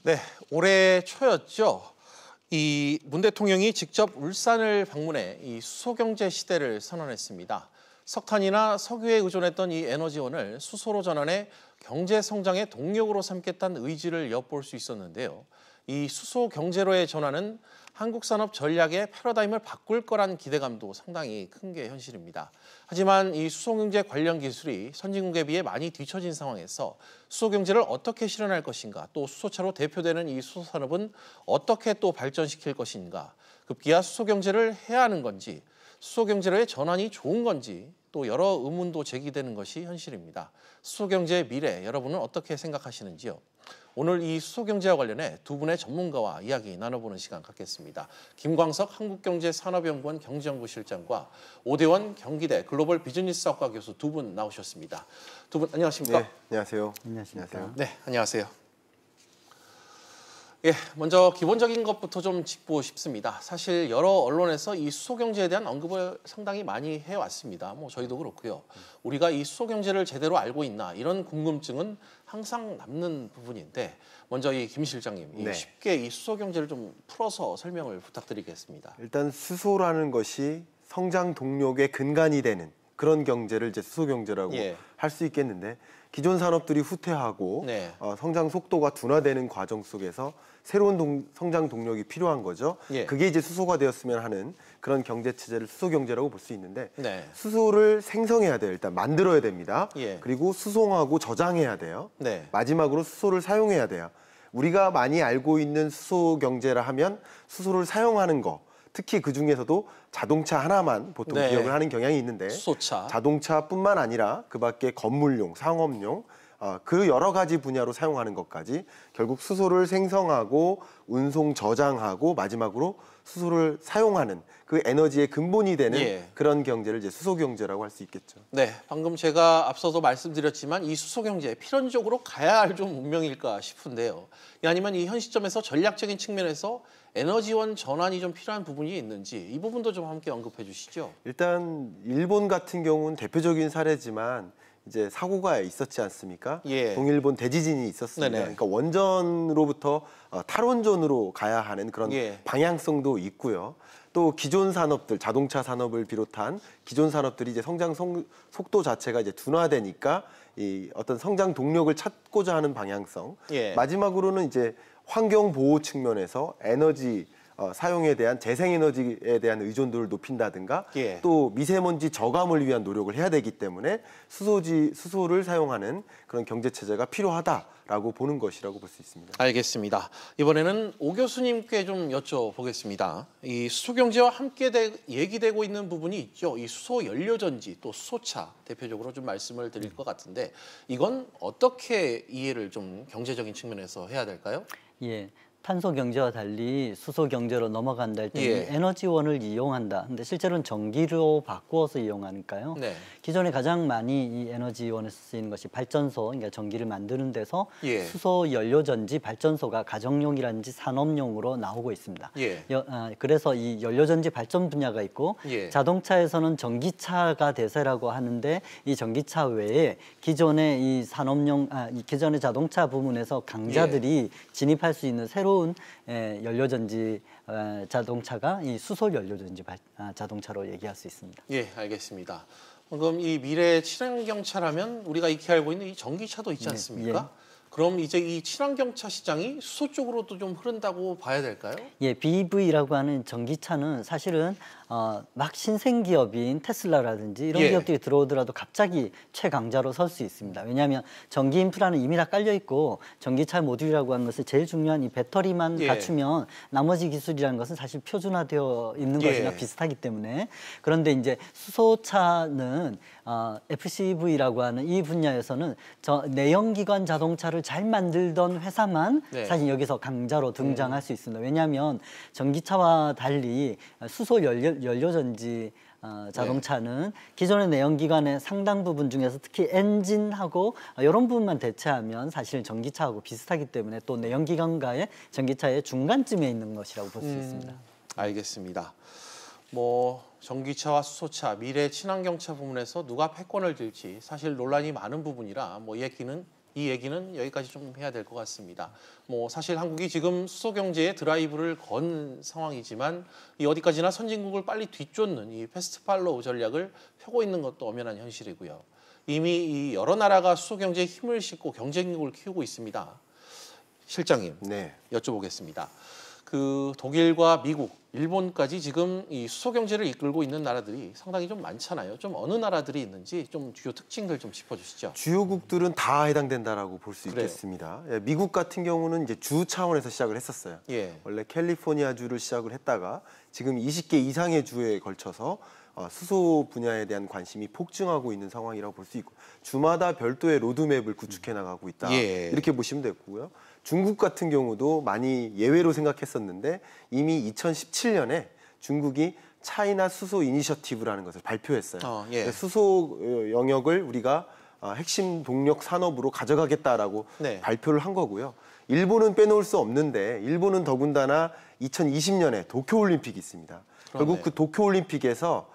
네, 올해 초였죠. 이 문 대통령이 직접 울산을 방문해 이 수소경제 시대를 선언했습니다. 석탄이나 석유에 의존했던 이 에너지원을 수소로 전환해 경제 성장의 동력으로 삼겠다는 의지를 엿볼 수 있었는데요. 이 수소 경제로의 전환은 한국 산업 전략의 패러다임을 바꿀 거란 기대감도 상당히 큰 게 현실입니다. 하지만 이 수소경제 관련 기술이 선진국에 비해 많이 뒤처진 상황에서 수소경제를 어떻게 실현할 것인가, 또 수소차로 대표되는 이 수소산업은 어떻게 또 발전시킬 것인가, 급기야 수소경제를 해야 하는 건지, 수소경제로의 전환이 좋은 건지 또 여러 의문도 제기되는 것이 현실입니다. 수소경제의 미래, 여러분은 어떻게 생각하시는지요? 오늘 이 수소경제와 관련해 두 분의 전문가와 이야기 나눠보는 시간 갖겠습니다. 김광석 한국경제산업연구원 경제연구실장과 오대원 경기대 글로벌 비즈니스학과 교수 두 분 나오셨습니다. 두 분 안녕하십니까? 네, 안녕하세요. 안녕하십니까? 네, 안녕하세요. 예, 먼저 기본적인 것부터 좀 짚고 싶습니다. 사실 여러 언론에서 이 수소경제에 대한 언급을 상당히 많이 해왔습니다. 저희도 그렇고요. 우리가 이 수소경제를 제대로 알고 있나 이런 궁금증은 항상 남는 부분인데 먼저 이 김 실장님, 네. 쉽게 이 수소경제를 좀 풀어서 설명을 부탁드리겠습니다. 일단 수소라는 것이 성장 동력의 근간이 되는 그런 경제를 이제 수소경제라고 할 수 있겠는데 기존 산업들이 후퇴하고 네. 성장 속도가 둔화되는 과정 속에서 새로운 성장 동력이 필요한 거죠. 그게 이제 수소가 되었으면 하는 그런 경제 체제를 수소경제라고 볼 수 있는데 수소를 생성해야 돼요. 일단 만들어야 됩니다. 그리고 수송하고 저장해야 돼요. 마지막으로 수소를 사용해야 돼요. 우리가 많이 알고 있는 수소경제라 하면 수소를 사용하는 거, 특히 그중에서도 자동차 하나만 보통 기억을 하는 경향이 있는데 수소차. 자동차뿐만 아니라 그 밖에 건물용, 상업용 그 여러 가지 분야로 사용하는 것까지 결국 수소를 생성하고 운송, 저장하고 마지막으로 수소를 사용하는 그 에너지의 근본이 되는 그런 경제를 이제 수소경제라고 할 수 있겠죠. 네, 방금 제가 앞서도 말씀드렸지만 이 수소경제 필연적으로 가야 할 좀 운명일까 싶은데요. 아니면 이 현 시점에서 전략적인 측면에서 에너지원 전환이 좀 필요한 부분이 있는지 이 부분도 좀 함께 언급해 주시죠. 일단 일본 같은 경우는 대표적인 사례지만 이제 사고가 있었지 않습니까? 동일본 대지진이 있었습니다. 그러니까 원전으로부터 탈원전으로 가야 하는 그런 방향성도 있고요. 또 기존 산업들, 자동차 산업을 비롯한 기존 산업들이 이제 성장 속도 자체가 이제 둔화되니까 이 어떤 성장 동력을 찾고자 하는 방향성. 마지막으로는 이제 환경 보호 측면에서 에너지 사용에 대한 재생에너지에 대한 의존도를 높인다든가 또 미세먼지 저감을 위한 노력을 해야 되기 때문에 수소를 사용하는 그런 경제체제가 필요하다라고 보는 것이라고 볼 수 있습니다. 알겠습니다. 이번에는 오 교수님께 좀 여쭤보겠습니다. 이 수소경제와 함께 얘기되고 있는 부분이 있죠. 이 수소연료전지 또 수소차 대표적으로 좀 말씀을 드릴 것 같은데 이건 어떻게 이해를 좀 경제적인 측면에서 해야 될까요? 탄소 경제와 달리 수소 경제로 넘어간다 할 때는 에너지원을 이용한다. 근데 실제로는 전기로 바꾸어서 이용하니까요. 기존에 가장 많이 이 에너지원에서 쓰이는 것이 발전소, 그러니까 전기를 만드는 데서 수소 연료전지 발전소가 가정용이라든지 산업용으로 나오고 있습니다. 그래서 이 연료전지 발전 분야가 있고 자동차에서는 전기차가 대세라고 하는데 이 전기차 외에 기존의 이 산업용, 기존의 자동차 부문에서 강자들이 진입할 수 있는 새로운 연료전지 자동차가 이 수소 연료전지 자동차로 얘기할 수 있습니다. 알겠습니다. 그럼 이 미래 친환경차라면 우리가 익히 알고 있는 이 전기차도 있지 않습니까? 그럼 이제 이 친환경차 시장이 수소 쪽으로도 좀 흐른다고 봐야 될까요? BEV라고 하는 전기차는 사실은 막 신생 기업인 테슬라라든지 이런 기업들이 들어오더라도 갑자기 최강자로 설 수 있습니다. 왜냐하면 전기 인프라는 이미 다 깔려 있고 전기차 모듈이라고 하는 것을 제일 중요한 이 배터리만 갖추면 나머지 기술이라는 것은 사실 표준화되어 있는 것이나 비슷하기 때문에 그런데 이제 수소차는 FCV라고 하는 이 분야에서는 내연기관 자동차를 잘 만들던 회사만 사실 여기서 강자로 등장할 수 있습니다. 왜냐하면 전기차와 달리 수소 연료전지 자동차는 기존의 내연기관의 상당 부분 중에서 특히 엔진하고 이런 부분만 대체하면 사실 전기차하고 비슷하기 때문에 또 내연기관과의 전기차의 중간쯤에 있는 것이라고 볼 수 있습니다. 알겠습니다. 전기차와 수소차, 미래 친환경차 부분에서 누가 패권을 들지 사실 논란이 많은 부분이라 얘기는 이 얘기는 여기까지 좀 해야 될 것 같습니다. 뭐 사실 한국이 지금 수소 경제에 드라이브를 건 상황이지만 이 어디까지나 선진국을 빨리 뒤쫓는 이 패스트 팔로우 전략을 펴고 있는 것도 엄연한 현실이고요. 이미 이 여러 나라가 수소 경제에 힘을 싣고 경쟁력을 키우고 있습니다. 실장님, 네. 여쭤보겠습니다. 그 독일과 미국, 일본까지 지금 이 수소 경제를 이끌고 있는 나라들이 상당히 좀 많잖아요. 좀 어느 나라들이 있는지 좀 주요 특징들 좀 짚어주시죠. 주요국들은 다 해당된다라고 볼 수 있겠습니다. 예, 미국 같은 경우는 이제 주 차원에서 시작을 했었어요. 예. 원래 캘리포니아주를 시작을 했다가 지금 20개 이상의 주에 걸쳐서 수소 분야에 대한 관심이 폭증하고 있는 상황이라고 볼 수 있고 주마다 별도의 로드맵을 구축해 나가고 있다. 예. 이렇게 보시면 되고요. 중국 같은 경우도 많이 예외로 생각했었는데 이미 2017년에 중국이 차이나 수소 이니셔티브라는 것을 발표했어요. 예. 수소 영역을 우리가 핵심 동력 산업으로 가져가겠다라고 네. 발표를 한 거고요. 일본은 빼놓을 수 없는데 일본은 더군다나 2020년에 도쿄올림픽이 있습니다. 결국 그 도쿄올림픽에서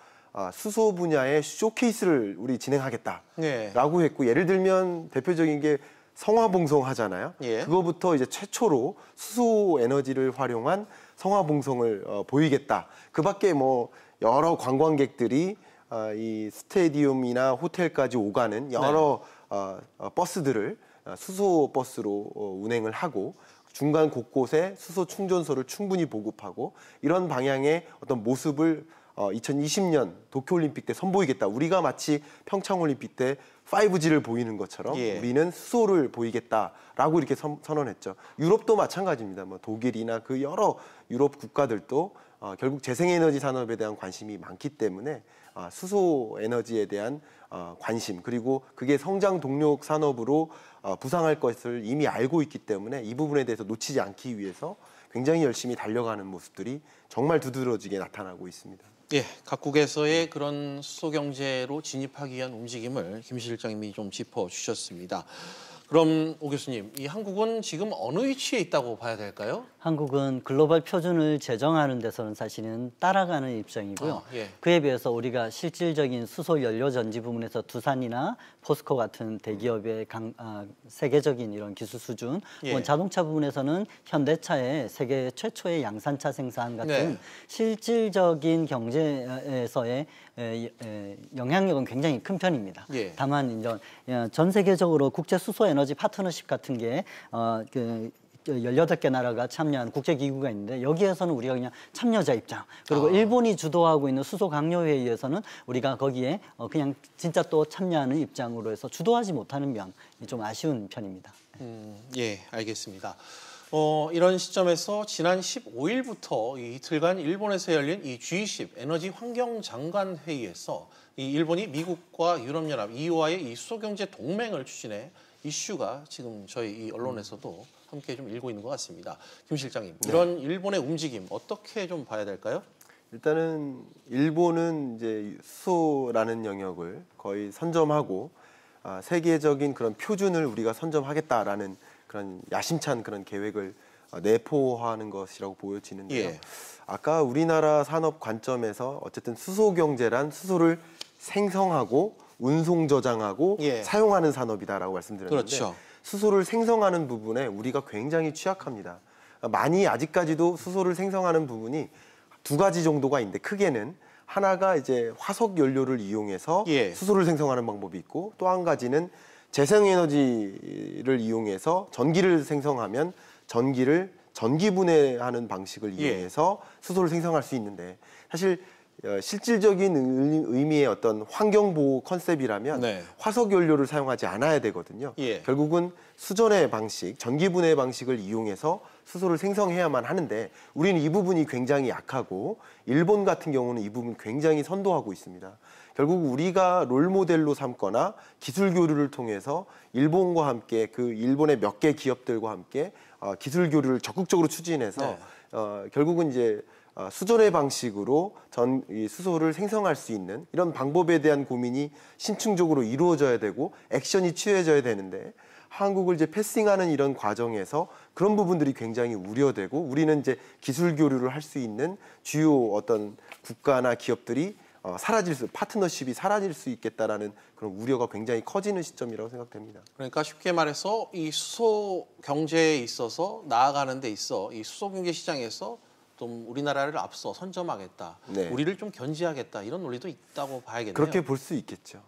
수소 분야의 쇼케이스를 우리 진행하겠다라고 했고 예를 들면 대표적인 게 성화봉송 하잖아요. 예. 그거부터 이제 최초로 수소 에너지를 활용한 성화봉송을 보이겠다. 그밖에 뭐 여러 관광객들이 이 스테디움이나 호텔까지 오가는 여러 버스들을 수소 버스로 운행을 하고 중간 곳곳에 수소 충전소를 충분히 보급하고 이런 방향의 어떤 모습을 2020년 도쿄올림픽 때 선보이겠다. 우리가 마치 평창올림픽 때 5G를 보이는 것처럼 예. 우리는 수소를 보이겠다라고 이렇게 선언했죠. 유럽도 마찬가지입니다. 뭐 독일이나 그 여러 유럽 국가들도 결국 재생에너지 산업에 대한 관심이 많기 때문에 수소 에너지에 대한 관심 그리고 그게 성장 동력 산업으로 부상할 것을 이미 알고 있기 때문에 이 부분에 대해서 놓치지 않기 위해서 굉장히 열심히 달려가는 모습들이 정말 두드러지게 나타나고 있습니다. 예, 각국에서의 그런 수소 경제로 진입하기 위한 움직임을 김 실장님이 좀 짚어주셨습니다. 그럼 오 교수님, 이 한국은 지금 어느 위치에 있다고 봐야 될까요? 한국은 글로벌 표준을 제정하는 데서는 사실은 따라가는 입장이고요. 예. 그에 비해서 우리가 실질적인 수소 연료 전지 부분에서 두산이나 포스코 같은 대기업의 세계적인 이런 기술 수준, 예. 자동차 부분에서는 현대차의 세계 최초의 양산차 생산 같은 네. 실질적인 경제에서의 영향력은 굉장히 큰 편입니다. 예. 다만 이제 전 세계적으로 국제 수소 에너지 파트너십 같은 게 18개 나라가 참여한 국제기구가 있는데 여기에서는 우리가 그냥 참여자 입장 그리고 일본이 주도하고 있는 수소 강요회의에서는 우리가 거기에 그냥 진짜 또 참여하는 입장으로 해서 주도하지 못하는 면이 좀 아쉬운 편입니다. 예, 알겠습니다. 이런 시점에서 지난 15일부터 이틀간 일본에서 열린 이 G20 에너지 환경 장관 회의에서 이 일본이 미국과 유럽연합 EU와의 이 수소경제 동맹을 추진해 이슈가 지금 저희 이 언론에서도 함께 좀 일고 있는 것 같습니다. 김 실장님, 이런 일본의 움직임 어떻게 좀 봐야 될까요? 일단은 일본은 이제 수소라는 영역을 거의 선점하고 세계적인 그런 표준을 우리가 선점하겠다라는 그런 야심찬 그런 계획을 내포하는 것이라고 보여지는데요. 예. 아까 우리나라 산업 관점에서 어쨌든 수소 경제란 수소를 생성하고 운송 저장하고 예. 사용하는 산업이다라고 말씀드렸는데 그렇죠. 수소를 생성하는 부분에 우리가 굉장히 취약합니다. 많이 아직까지도 수소를 생성하는 부분이 두 가지 정도가 있는데 크게는 하나가 이제 화석 연료를 이용해서 예. 수소를 생성하는 방법이 있고 또 한 가지는 재생에너지를 이용해서 전기를 생성하면 전기를 전기분해하는 방식을 이용해서 수소를 생성할 수 있는데 사실 실질적인 의미의 어떤 환경보호 컨셉이라면 네. 화석 연료를 사용하지 않아야 되거든요. 예. 결국은 수전의 방식, 전기분해 방식을 이용해서 수소를 생성해야만 하는데 우리는 이 부분이 굉장히 약하고 일본 같은 경우는 이 부분 굉장히 선도하고 있습니다. 결국 우리가 롤모델로 삼거나 기술 교류를 통해서 일본과 함께 그 일본의 몇 개 기업들과 함께 기술 교류를 적극적으로 추진해서 결국은 이제 수전의 방식으로 이 수소를 생성할 수 있는 이런 방법에 대한 고민이 심층적으로 이루어져야 되고 액션이 취해져야 되는데 한국을 이제 패싱하는 이런 과정에서 그런 부분들이 굉장히 우려되고 우리는 이제 기술 교류를 할 수 있는 주요 어떤 국가나 기업들이 파트너십이 사라질 수 있겠다라는 그런 우려가 굉장히 커지는 시점이라고 생각됩니다. 그러니까 쉽게 말해서 이 수소 경제에 있어서 나아가는 데 있어 이 수소 경제 시장에서 좀 우리나라를 앞서 선점하겠다, 네. 우리를 좀 견지하겠다 이런 논리도 있다고 봐야겠네요. 그렇게 볼 수 있겠죠.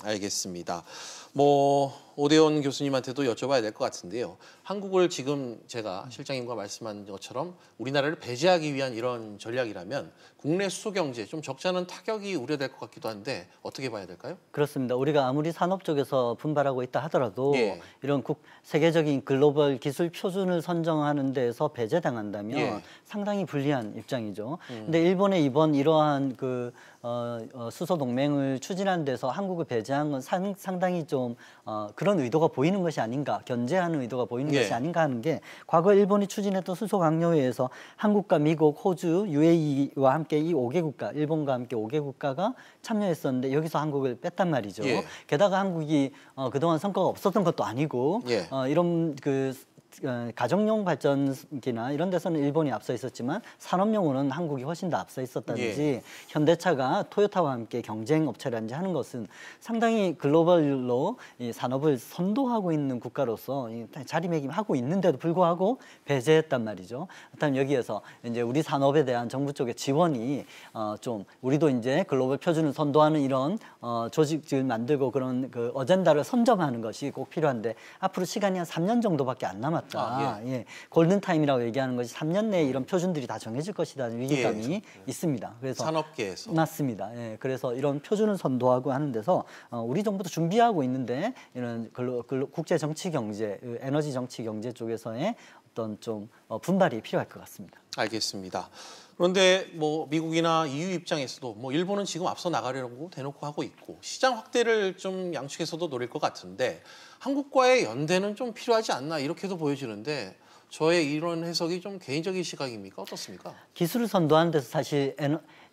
알겠습니다. 뭐 오대원 교수님한테도 여쭤봐야 될 것 같은데요. 한국을 지금 제가 실장님과 말씀한 것처럼 우리나라를 배제하기 위한 이런 전략이라면 국내 수소 경제 좀 적지 않은 타격이 우려될 것 같기도 한데 어떻게 봐야 될까요? 그렇습니다. 우리가 아무리 산업 쪽에서 분발하고 있다 하더라도 이런 세계적인 글로벌 기술 표준을 선정하는 데에서 배제당한다면 상당히 불리한 입장이죠. 근데 일본의 이번 이러한 수소 동맹을 추진하는 데서 한국을 배제한 건 상당히 좀 그런 의도가 보이는 것이 아닌가, 견제하는 의도가 보이는 것이 아닌가 하는 게 과거 일본이 추진했던 수소 강요회에서 한국과 미국, 호주, UAE와 함께 이 5개 국가, 일본과 함께 5개 국가가 참여했었는데 여기서 한국을 뺐단 말이죠. 게다가 한국이 그동안 성과가 없었던 것도 아니고 이런 가정용 발전기나 이런 데서는 일본이 앞서 있었지만 산업용으로는 한국이 훨씬 더 앞서 있었다든지 현대차가 토요타와 함께 경쟁 업체라든지 하는 것은 상당히 글로벌로 이 산업을 선도하고 있는 국가로서 자리매김하고 있는데도 불구하고 배제했단 말이죠. 일단 여기에서 이제 우리 산업에 대한 정부 쪽의 지원이 좀 우리도 이제 글로벌 표준을 선도하는 이런 조직을 만들고 그런 어젠다를 선점하는 것이 꼭 필요한데 앞으로 시간이 한 3년 정도밖에 안 남았다. 골든타임이라고 얘기하는 것이 3년 내에 이런 표준들이 다 정해질 것이라는 위기감이 있습니다. 그래서 산업계에서. 맞습니다. 그래서 이런 표준을 선도하고 하는 데서 우리 정부도 준비하고 있는데 이런 국제 정치 경제, 에너지 정치 경제 쪽에서의 어떤 좀 분발이 필요할 것 같습니다. 알겠습니다. 그런데 뭐 미국이나 EU 입장에서도 뭐 일본은 지금 앞서 나가려고 대놓고 하고 있고 시장 확대를 좀 양측에서도 노릴 것 같은데 한국과의 연대는 좀 필요하지 않나 이렇게도 보여지는데 저의 이런 해석이 좀 개인적인 시각입니까? 어떻습니까? 기술을 선도하는 데서 사실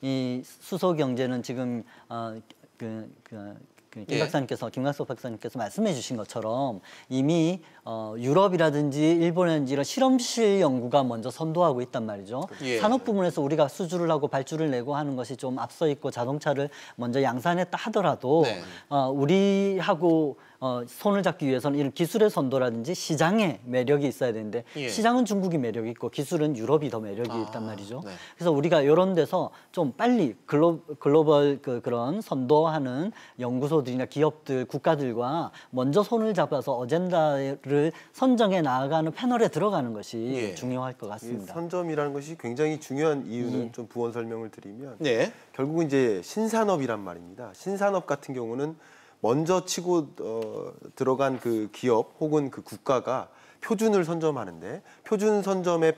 이 수소 경제는 지금 김광석 박사님께서 말씀해 주신 것처럼 이미 유럽이라든지 일본이라든지 이런 실험실 연구가 먼저 선도하고 있단 말이죠. 산업 부문에서 우리가 수주를 하고 발주를 내고 하는 것이 좀 앞서 있고 자동차를 먼저 양산했다 하더라도 우리하고 손을 잡기 위해서는 이런 기술의 선도라든지 시장의 매력이 있어야 되는데 시장은 중국이 매력이 있고 기술은 유럽이 더 매력이 있단 말이죠. 그래서 우리가 이런 데서 좀 빨리 글로벌 그런 선도하는 연구소들이나 기업들, 국가들과 먼저 손을 잡아서 어젠다를 선정해 나아가는 패널에 들어가는 것이 중요할 것 같습니다. 선점이라는 것이 굉장히 중요한 이유는 좀 부원 설명을 드리면 결국은 이제 신산업이란 말입니다. 신산업 같은 경우는 먼저 치고 들어간 그 기업 혹은 그 국가가 표준을 선점하는데 표준 선점의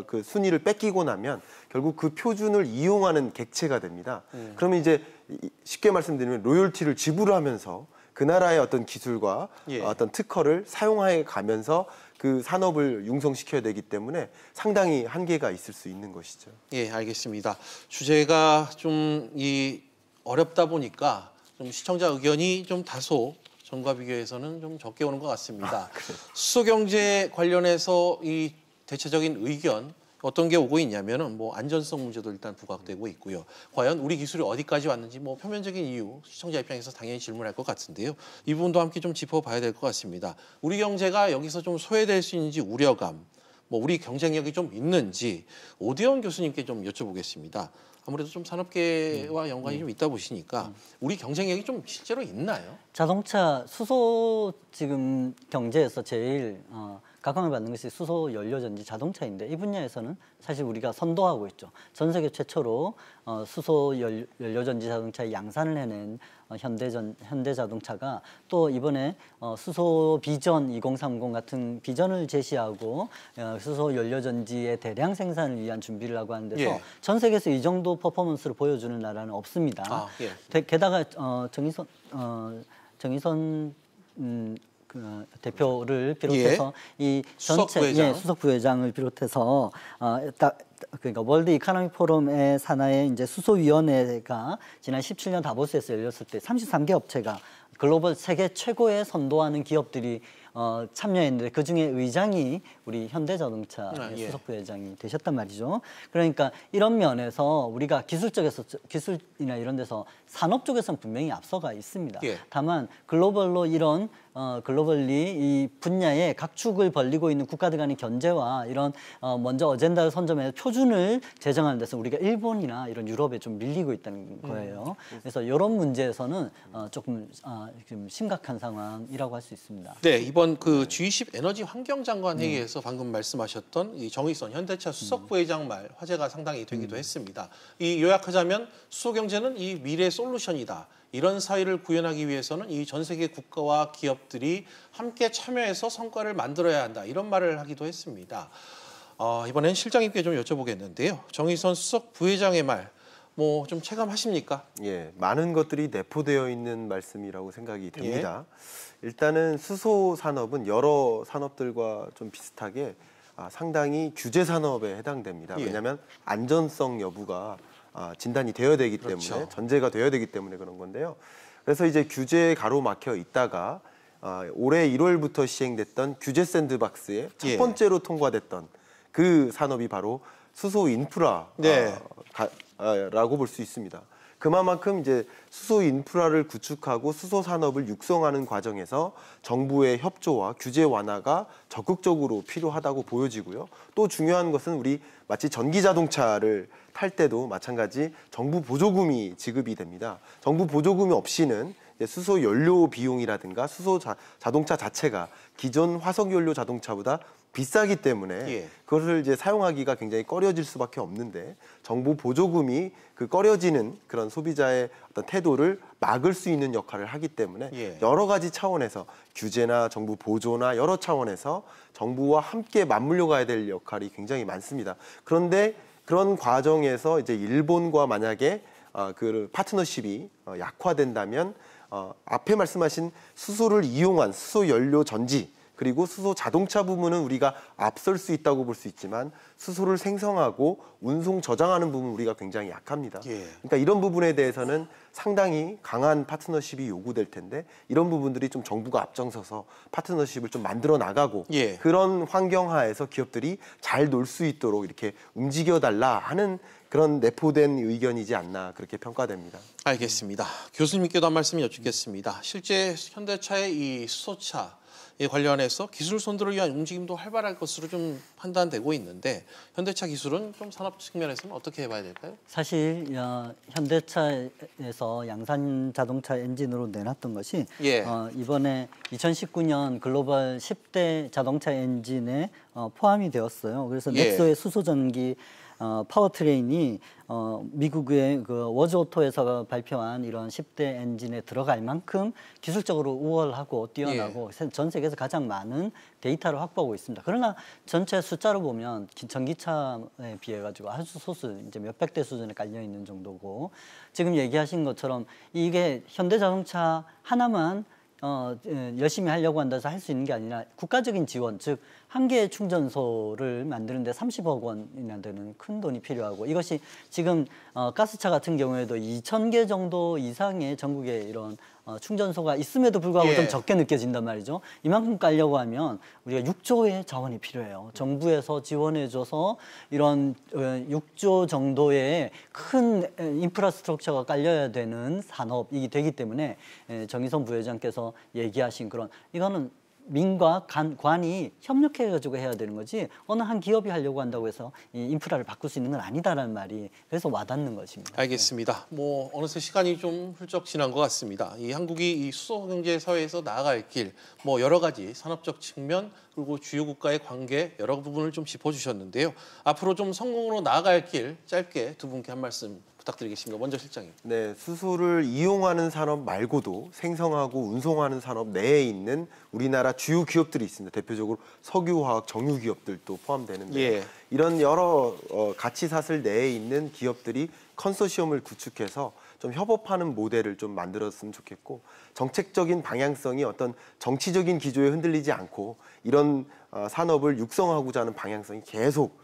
그 순위를 뺏기고 나면 결국 그 표준을 이용하는 객체가 됩니다. 그러면 이제 쉽게 말씀드리면 로열티를 지불하면서 그 나라의 어떤 기술과 어떤 특허를 사용해 가면서 그 산업을 융성시켜야 되기 때문에 상당히 한계가 있을 수 있는 것이죠. 예, 알겠습니다. 주제가 좀 어렵다 보니까 좀 시청자 의견이 좀 다소 전과 비교해서는 좀 적게 오는 것 같습니다. 수소 경제 관련해서 이 대체적인 의견 어떤 게 오고 있냐면은 뭐 안전성 문제도 일단 부각되고 있고요. 과연 우리 기술이 어디까지 왔는지 뭐 표면적인 이유 시청자 입장에서 당연히 질문할 것 같은데요. 이 부분도 함께 좀 짚어봐야 될 것 같습니다. 우리 경제가 여기서 좀 소외될 수 있는지 우려감, 뭐 우리 경쟁력이 좀 있는지 오대원 교수님께 좀 여쭤보겠습니다. 아무래도 좀 산업계와 연관이 좀 있다 보시니까 우리 경쟁력이 좀 실제로 있나요? 자동차 수소 지금 경제에서 제일 각광을 받는 것이 수소 연료전지 자동차인데 이 분야에서는 사실 우리가 선도하고 있죠. 전 세계 최초로 수소 연료전지 자동차의 양산을 해낸 현대자동차가 또 이번에 수소 비전 2030 같은 비전을 제시하고 수소 연료전지의 대량 생산을 위한 준비를 하고 하는 데서 전 세계에서 이 정도 퍼포먼스를 보여주는 나라는 없습니다. 게다가 정의선 대표를 비롯해서 이 전체 수석 부회장을 비롯해서 그러니까 월드 이코노미 포럼의 산하의 이제 수소위원회가 지난 17년 다보스에서 열렸을 때 33개 업체가 글로벌 세계 최고의 선도하는 기업들이 참여했는데 그중에 의장이 우리 현대자동차 수석부회장이 되셨단 말이죠. 그러니까 이런 면에서 우리가 기술이나 이런 데서 산업 쪽에서는 분명히 앞서가 있습니다. 다만 글로벌로 이런 글로벌리 이 분야의 각축을 벌리고 있는 국가들 간의 견제와 이런 먼저 어젠다를 선점해서 표준을 제정하는 데서 우리가 일본이나 이런 유럽에 좀 밀리고 있다는 거예요. 그래서 이런 문제에서는 조금 좀 심각한 상황이라고 할 수 있습니다. 네, 이번 그 G20 에너지 환경 장관 회의에서 방금 말씀하셨던 이 정의선 현대차 수석부회장 말 화제가 상당히 되기도 했습니다. 이 요약하자면 수소 경제는 이 미래 솔루션이다. 이런 사회를 구현하기 위해서는 이 전 세계 국가와 기업들이 함께 참여해서 성과를 만들어야 한다. 이런 말을 하기도 했습니다. 이번엔 실장님께 좀 여쭤보겠는데요. 정의선 수석 부회장의 말, 뭐 좀 체감하십니까? 예, 많은 것들이 내포되어 있는 말씀이라고 생각이 됩니다. 일단은 수소 산업은 여러 산업들과 좀 비슷하게 상당히 규제 산업에 해당됩니다. 왜냐하면 안전성 여부가 진단이 되어야 되기 때문에 전제가 되어야 되기 때문에 그런 건데요. 그래서 이제 규제에 가로막혀 있다가 올해 1월부터 시행됐던 규제 샌드박스에 첫 번째로 통과됐던 그 산업이 바로 수소 인프라라고 볼 수 있습니다. 그만큼 이제 수소 인프라를 구축하고 수소 산업을 육성하는 과정에서 정부의 협조와 규제 완화가 적극적으로 필요하다고 보여지고요. 또 중요한 것은 우리 마치 전기 자동차를 탈 때도 마찬가지 정부 보조금이 지급이 됩니다. 정부 보조금이 없이는 수소 연료 비용이라든가 수소 자동차 자체가 기존 화석 연료 자동차보다 비싸기 때문에 그것을 이제 사용하기가 굉장히 꺼려질 수밖에 없는데 정부 보조금이 그 꺼려지는 그런 소비자의 어떤 태도를 막을 수 있는 역할을 하기 때문에 여러 가지 차원에서 규제나 정부 보조나 여러 차원에서 정부와 함께 맞물려 가야 될 역할이 굉장히 많습니다. 그런데 그런 과정에서 이제 일본과 만약에 그 파트너십이 약화된다면 앞에 말씀하신 수소를 이용한 수소 연료 전지 그리고 수소 자동차 부분은 우리가 앞설 수 있다고 볼 수 있지만 수소를 생성하고 운송 저장하는 부분 우리가 굉장히 약합니다. 그러니까 이런 부분에 대해서는 상당히 강한 파트너십이 요구될 텐데 이런 부분들이 좀 정부가 앞장서서 파트너십을 좀 만들어 나가고 그런 환경하에서 기업들이 잘 놀 수 있도록 이렇게 움직여달라 하는 그런 내포된 의견이지 않나 그렇게 평가됩니다. 알겠습니다. 교수님께도 한 말씀 여쭙겠습니다. 실제 현대차의 이 수소차 관련해서 기술 선도를 위한 움직임도 활발할 것으로 좀 판단되고 있는데 현대차 기술은 좀 산업 측면에서는 어떻게 해봐야 될까요? 사실 현대차에서 양산 자동차 엔진으로 내놨던 것이 이번에 2019년 글로벌 10대 자동차 엔진에 포함이 되었어요. 그래서 넥소의 수소전기 파워트레인이 미국의 그 워즈오토에서 발표한 이런 10대 엔진에 들어갈 만큼 기술적으로 우월하고 뛰어나고 전 세계에서 가장 많은 데이터를 확보하고 있습니다. 그러나 전체 숫자로 보면 전기차에 비해 가지고 아주 소수 이제 몇백 대 수준에 깔려 있는 정도고 지금 얘기하신 것처럼 이게 현대자동차 하나만 열심히 하려고 한다 해서 할 수 있는 게 아니라 국가적인 지원, 즉 한 개의 충전소를 만드는데 30억 원이나 되는 큰 돈이 필요하고 이것이 지금 가스차 같은 경우에도 2,000개 정도 이상의 전국에 이런 충전소가 있음에도 불구하고 좀 적게 느껴진단 말이죠. 이만큼 깔려고 하면 우리가 6조의 자원이 필요해요. 정부에서 지원해줘서 이런 6조 정도의 큰 인프라스트럭처가 깔려야 되는 산업이 되기 때문에 정의선 부회장께서 얘기하신 그런 이거는 민과 관이 협력해가지고 해야 되는 거지 어느 한 기업이 하려고 한다고 해서 이 인프라를 바꿀 수 있는 건 아니다라는 말이 그래서 와닿는 것입니다. 알겠습니다. 뭐 어느새 시간이 좀 훌쩍 지난 것 같습니다. 이 한국이 이 수소 경제 사회에서 나아갈 길, 뭐 여러 가지 산업적 측면 그리고 주요 국가의 관계 여러 부분을 좀 짚어주셨는데요. 앞으로 좀 성공으로 나아갈 길 짧게 두 분께 한 말씀 부탁드리겠습니다. 먼저 실장님. 네, 수소를 이용하는 산업 말고도 생성하고 운송하는 산업 내에 있는 우리나라 주요 기업들이 있습니다. 대표적으로 석유화학 정유 기업들도 포함되는데 이런 여러 가치사슬 내에 있는 기업들이 컨소시엄을 구축해서 좀 협업하는 모델을 좀 만들었으면 좋겠고 정책적인 방향성이 어떤 정치적인 기조에 흔들리지 않고 이런 산업을 육성하고자 하는 방향성이 계속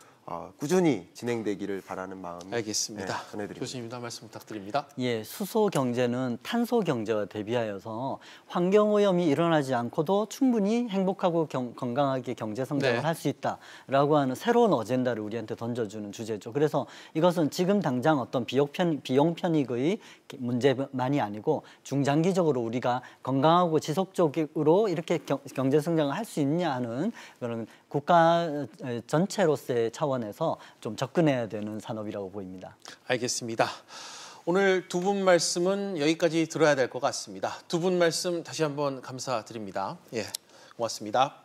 꾸준히 진행되기를 바라는 마음이 알겠습니다. 전해드립니다. 교수님도 한 말씀 부탁드립니다. 예, 수소 경제는 탄소 경제와 대비하여서 환경 오염이 일어나지 않고도 충분히 행복하고 건강하게 경제 성장을 할 수 있다라고 하는 새로운 어젠다를 우리한테 던져주는 주제죠. 그래서 이것은 지금 당장 어떤 비용 편익의 문제만이 아니고 중장기적으로 우리가 건강하고 지속적으로 이렇게 경제 성장을 할 수 있냐 하는 그런 국가 전체로서의 차원에서 좀 접근해야 되는 산업이라고 보입니다. 알겠습니다. 오늘 두 분 말씀은 여기까지 들어야 될 것 같습니다. 두 분 말씀 다시 한번 감사드립니다. 예, 고맙습니다.